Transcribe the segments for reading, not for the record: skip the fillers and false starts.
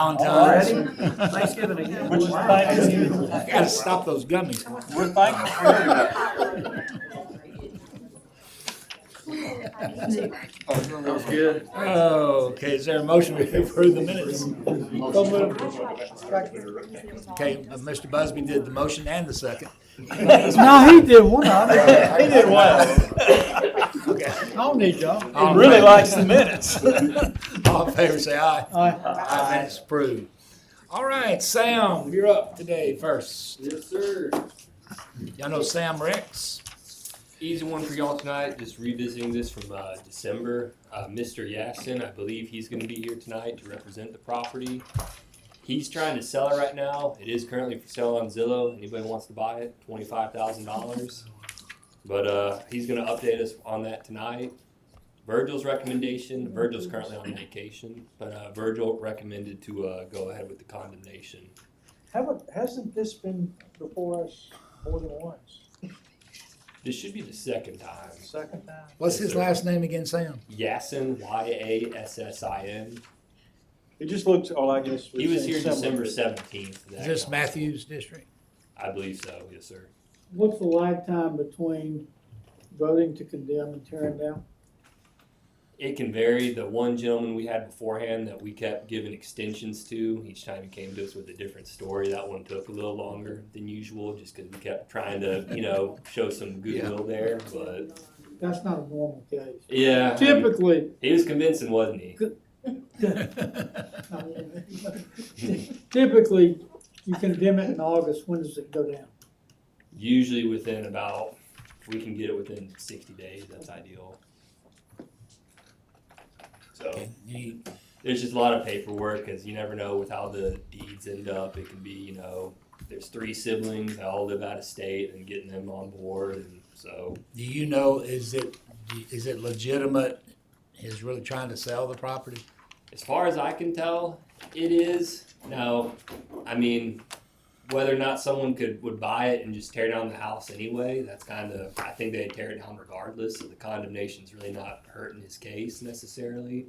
Valentine's. Thanksgiving again. Which is Thanksgiving. Gotta stop those gummies. We're thankful for That was good. Oh, okay, is there a motion to approve the minutes? Okay, Mr. Busby did the motion and the second. No, he did one of it. He did well. Okay. I don't need y'all. He really likes the minutes. All in favor, say aye. Aye. Aye, minutes approved. All right, Sam, you're up today first. Yes, sir. Y'all know Sam Rex? Easy one for y'all tonight. Just revisiting this from December. Mr. Yassin, I believe he's going to be here tonight to represent the property. He's trying to sell it right now. It is currently for sale on Zillow. Anybody wants to buy it, $25,000. But he's going to update us on that tonight. Virgil's recommendation. Virgil's currently on vacation, but Virgil recommended to go ahead with the condemnation. Hasn't this been before us more than once? This should be the second time. Second time? What's his last name again, Sam? Yassin, Yassin. It just looks, I guess. He was here similar. December 17th. Is this Matthews District? I believe so, yes, sir. What's the lag time between voting to condemn and tearing down? It can vary. The one gentleman we had beforehand that we kept giving extensions to, each time he came to us with a different story, that one took a little longer than usual just because we kept trying to, show some goodwill there. But That's not a normal case. yeah, Typically, he was convincing, wasn't he? typically, you condemn it in August. When does it go down? Usually within about, if we can get it within 60 days, that's ideal. So Okay. there's just a lot of paperwork because you never know with how the deeds end up. It can be, there's 3 siblings that all live out of state and getting them on board. And so Do you know, is it legitimate? He's really trying to sell the property? as far as I can tell, it is. Now, I mean, whether or not someone would buy it and just tear down the house anyway, that's kind of, I think they'd tear it down regardless. So the condemnation's really not hurting his case necessarily.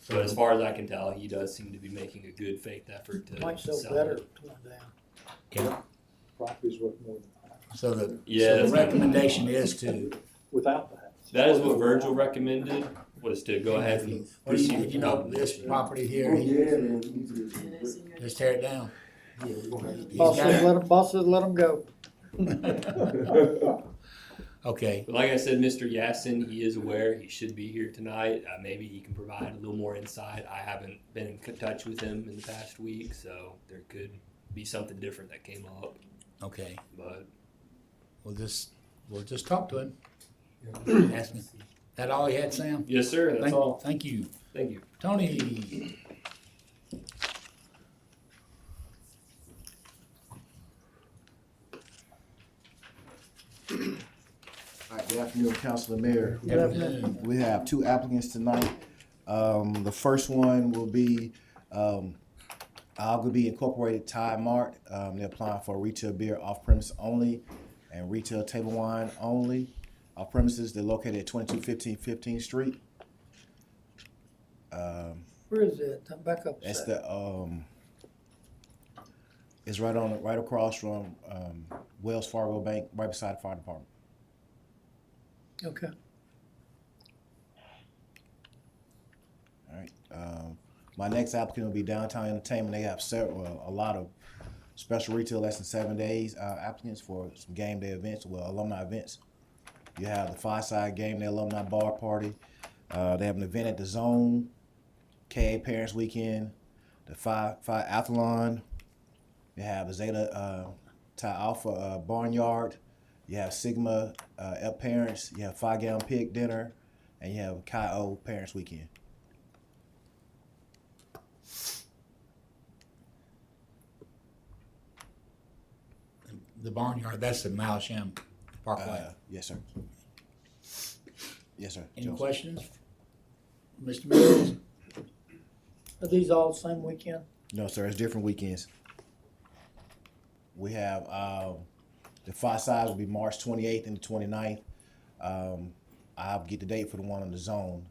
But as far as I can tell, he does seem to be making a good faith effort to Might sell sell better it. torn down. Yeah. Property's worth more than that. So the that's- recommendation is to, Without that. That is what Virgil recommended, was to go ahead and what do proceed with you know, this property here, just tear it down. Boss says let him go. Okay, But like I said, Mr. Yassin, he is aware. He should be here tonight. Maybe he can provide a little more insight. I haven't been in touch with him in the past week, so there could be something different that came up. okay. But We'll just talk to him. Ask him. That all you had, Sam? yes, sir. That's all. Thank you. Thank you. Tony? All right, good afternoon, Council and Mayor. Good afternoon. We have 2 applicants tonight. The first one will be Algaby Incorporated Thai Mart. They're applying for retail beer off premise only and retail table wine only. Off premises, they're located at 2215 15th Street. Where is it? Back up. That's it's right across from Wells Fargo Bank, right beside the fire department. Okay. All right. My next applicant will be Downtown Entertainment. They have a lot of special retail less than 7 days applicants for some game day events, alumni events. You have the Fireside Game Day Alumni Bar Party. They have an event at the Zone, KA Parents Weekend, the Phi Athlon. You have the Zeta Chi Alpha Barnyard. You have Sigma Up Parents. You have Phi Gown Pig Dinner, and you have Chi O Parents Weekend. The barnyard, that's the Malsham Parkway. Yes, sir. Yes, sir. Any Jones. questions? Mr. Mills? Are these all the same weekend? No, sir. It's different weekends. We have the Fireside will be March 28th and the 29th. I'll get the date for the one on the Zone.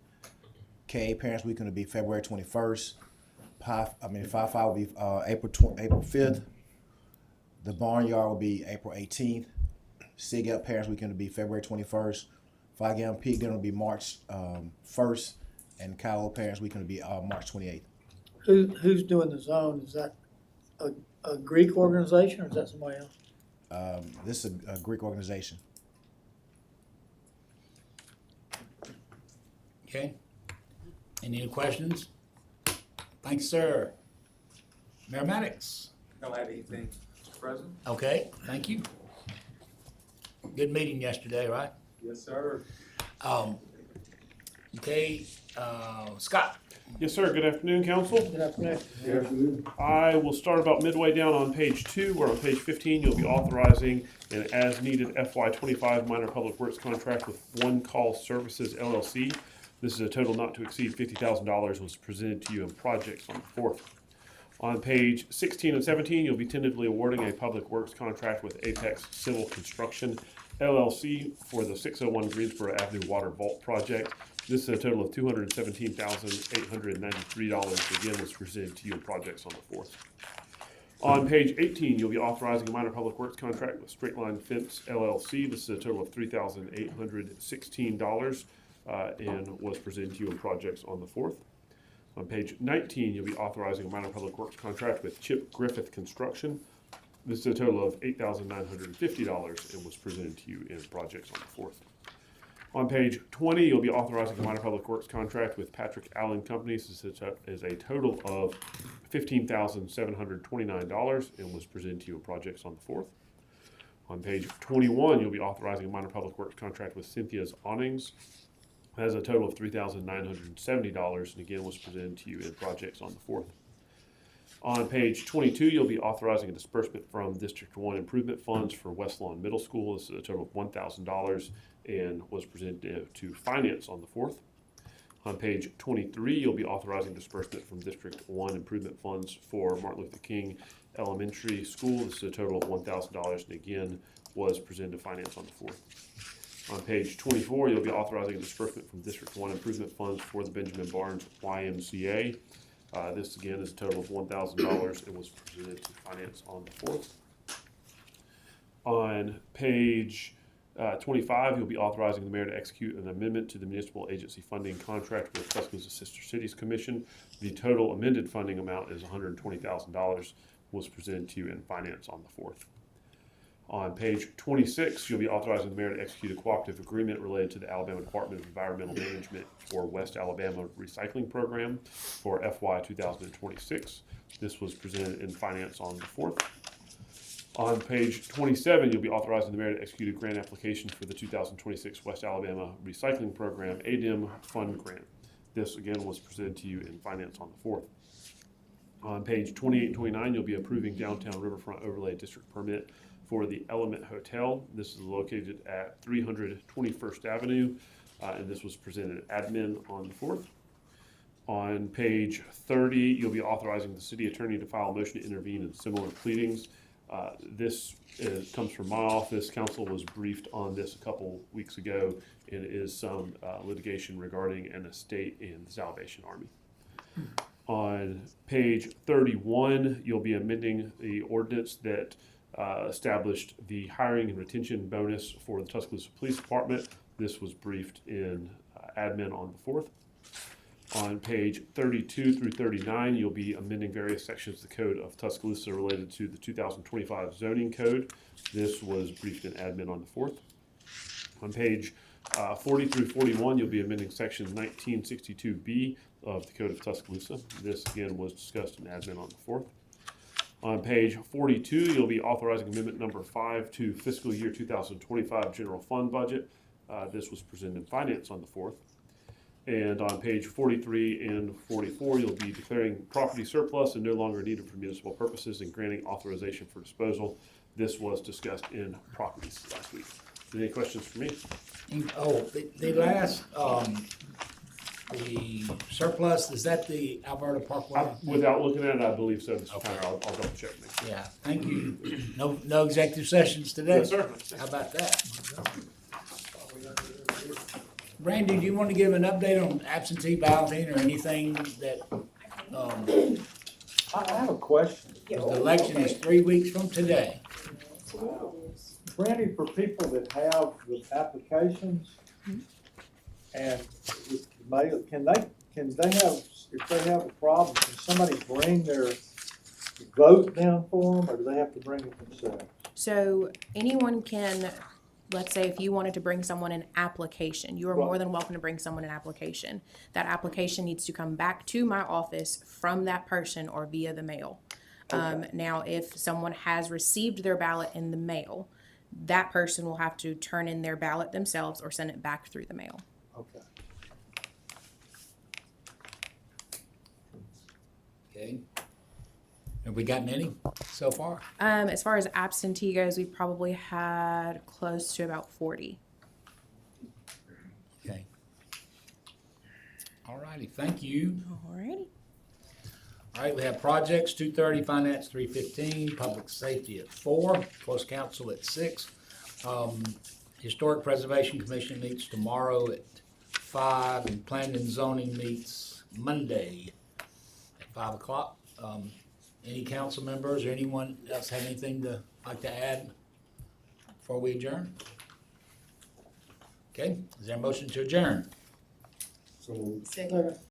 KA Parents Weekend will be February 21st. 5-5 will be April 5th. The Barnyard will be April 18th. Sig Up Parents Weekend will be February 21st. 5 Gallon Pig Dinner will be March 1st. And Kyle Parents Weekend will be March 28th. Who's doing the zone? Is that a Greek organization or is that somebody else? This is a Greek organization. Okay. Any other questions? Thanks, sir. Mayor Maddox. Don't have anything, Mr. President? Okay, thank you. Good meeting yesterday, right? Yes, sir. Okay, Scott. Yes, sir. Good afternoon, council. Good afternoon. I will start about midway down on page 2, where on page 15 you'll be authorizing an as-needed FY25 minor public works contract with One Call Services LLC. This is a total not to exceed $50,000 was presented to you in projects on the 4th. On page 16 and 17, you'll be tentatively awarding a public works contract with Apex Civil Construction LLC for the 601 Greensboro Avenue Water Vault Project. This is a total of $217,893. Again, was presented to you in projects on the 4th. On page 18, you'll be authorizing a minor public works contract with Straight Line Fence LLC. This is a total of $3,816 and was presented to you in projects on the 4th. On page 19, you'll be authorizing a minor public works contract with Chip Griffith Construction. This is a total of $8,950 and was presented to you in projects on the 4th. On page 20, you'll be authorizing a minor public works contract with Patrick Allen Companies. This is a total of $15,729 and was presented to you in projects on the 4th. On page 21, you'll be authorizing a minor public works contract with Cynthia's Awnings. That has a total of $3,970 and again was presented to you in projects on the 4th. On page 22, you'll be authorizing a disbursement from District 1 Improvement Funds for West Lawn Middle School. This is a total of $1,000 and was presented to Finance on the 4th. On page 23, you'll be authorizing disbursement from District 1 Improvement Funds for Martin Luther King Elementary School. This is a total of $1,000 and again was presented to Finance on the 4th. On page 24, you'll be authorizing a disbursement from District 1 Improvement Funds for the Benjamin Barnes YMCA. This again is a total of $1,000 and was presented to Finance on the 4th. On page 25, you'll be authorizing the mayor to execute an amendment to the municipal agency funding contract with Tuscaloosa Sister Cities Commission. The total amended funding amount is $120,000, was presented to you in Finance on the 4th. On page 26, you'll be authorizing the mayor to execute a cooperative agreement related to the Alabama Department of Environmental Management for West Alabama Recycling Program for FY 2026. This was presented in Finance on the 4th. On page 27, you'll be authorizing the mayor to execute a grant application for the 2026 West Alabama Recycling Program ADEM Fund Grant. This again was presented to you in Finance on the 4th. On page 28 and 29, you'll be approving Downtown Riverfront Overlay District Permit for the Element Hotel. This is located at 300 21st Avenue, and this was presented at admin on the 4th. On page 30, you'll be authorizing the city attorney to file a motion to intervene in similar pleadings. This comes from my office. Council was briefed on this a couple weeks ago, and it is some litigation regarding an estate in the Salvation Army. On page 31, you'll be amending the ordinance that established the hiring and retention bonus for the Tuscaloosa Police Department. This was briefed in admin on the 4th. On page 32 through 39, you'll be amending various sections of the code of Tuscaloosa related to the 2025 zoning code. This was briefed in admin on the 4th. On page 40 through 41, you'll be amending section 1962B of the code of Tuscaloosa. This again was discussed in admin on the 4th. On page 42, you'll be authorizing amendment number 5 to fiscal year 2025 general fund budget. This was presented in Finance on the 4th. And on page 43 and 44, you'll be declaring property surplus and no longer needed for municipal purposes and granting authorization for disposal. This was discussed in properties last week. Any questions for me? Oh, the last, the surplus, is that the Alberta Parkway? Without looking at it, I believe so, Mr. Conner. I'll double check. Yeah, thank you. No executive sessions today? Yes, sir. How about that? Randy, do you want to give an update on absentee balloting or anything that I have a question. The election is 3 weeks from today. Brandy, for people that have the applications and with mail, can they have, if they have a problem, can somebody bring their vote down for them, or do they have to bring it themselves? So anyone can, let's say if you wanted to bring someone an application, you are more Right. than welcome to bring someone an application. That application needs to come back to my office from that person or via the mail. Now, if someone has received their ballot in the mail, that person will have to turn in their ballot themselves or send it back through the mail. Okay. Okay. Have we gotten any so far? As far as absentee goes, we probably had close to about 40. Okay. All righty, thank you. Alrighty. All right, we have projects, 2:30, finance 3:15, public safety at 4, close council at 6. Historic Preservation Commission meets tomorrow at 5, and planning and zoning meets Monday at 5 o'clock. Any council members or anyone else have anything to like to add before we adjourn? Okay, is there a motion to adjourn? Second.